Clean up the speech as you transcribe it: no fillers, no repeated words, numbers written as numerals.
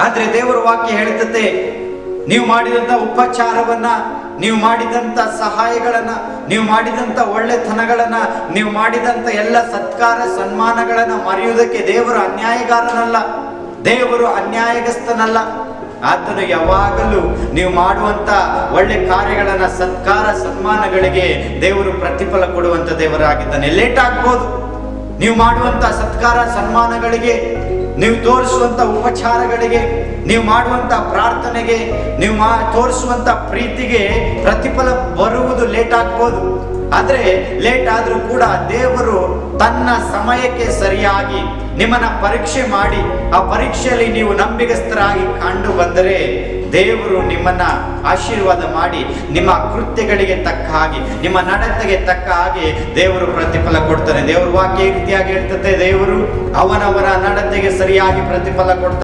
ಆದ್ರೆ ದೇವರ ವಾಕ್ಯ ಹೇಳ್ತತೆ, ನೀವು ಮಾಡಿದಂತ ಉಪಚಾರವನ್ನ, ನೀವು ಮಾಡಿದಂತ ಸಹಾಯಗಳನ್ನ, ನೀವು ಮಾಡಿದಂತ ಒಳ್ಳೆತನಗಳನ್ನ, ನೀವು ಮಾಡಿದಂತ ಎಲ್ಲ ಸತ್ಕಾರ ಸನ್ಮಾನಗಳನ್ನ ಮರೆಯುವುದಕ್ಕೆ ದೇವರು ಅನ್ಯಾಯಗಾರನಲ್ಲ, ದೇವರು ಅನ್ಯಾಯಗಸ್ತನಲ್ಲ. ಆತನು ಯಾವಾಗಲೂ ನೀವು ಮಾಡುವಂತ ಒಳ್ಳೆ ಕಾರ್ಯಗಳನ್ನ, ಸತ್ಕಾರ ಸನ್ಮಾನಗಳಿಗೆ ದೇವರು ಪ್ರತಿಫಲ ಕೊಡುವಂತ ದೇವರಾಗಿದ್ದಾನೆ. ಲೇಟ್ ಆಗ್ಬೋದು, ನೀವು ಮಾಡುವಂತ ಸತ್ಕಾರ ಸನ್ಮಾನಗಳಿಗೆ, ನೀವು ತೋರಿಸುವಂತ ಉಪಚಾರಗಳಿಗೆ, ನೀವು ಮಾಡುವಂತ ಪ್ರಾರ್ಥನೆಗೆ, ನೀವು ತೋರಿಸುವಂತ ಪ್ರೀತಿಗೆ ಪ್ರತಿಫಲ ಬರುವುದು ಲೇಟ್ ಆಗ್ಬೋದು. ಆದ್ರೆ ಲೇಟ್ ಆದ್ರೂ ಕೂಡ ದೇವರು ತನ್ನ ಸಮಯಕ್ಕೆ ಸರಿಯಾಗಿ ನಿಮ್ಮನ್ನ ಪರೀಕ್ಷೆ ಮಾಡಿ, ಆ ಪರೀಕ್ಷೆಯಲ್ಲಿ ನೀವು ನಂಬಿಗಸ್ತರಾಗಿ ಕಂಡು ಬಂದರೆ ದೇವರು ನಿಮ್ಮನ್ನ ಆಶೀರ್ವಾದ ಮಾಡಿ ನಿಮ್ಮ ಕೃತ್ಯಗಳಿಗೆ ತಕ್ಕ ಹಾಗೆ, ನಿಮ್ಮ ನಡತೆಗೆ ತಕ್ಕ ಹಾಗೆ ದೇವರು ಪ್ರತಿಫಲ ಕೊಡ್ತಾನೆ. ದೇವರ ವಾಕ್ಯ ಈ ರೀತಿಯಾಗಿ ಹೇಳ್ತದೆ, ದೇವರು ಅವನವರ ನಡತೆಗೆ ಸರಿಯಾಗಿ ಪ್ರತಿಫಲ ಕೊಡ್ತಾನೆ.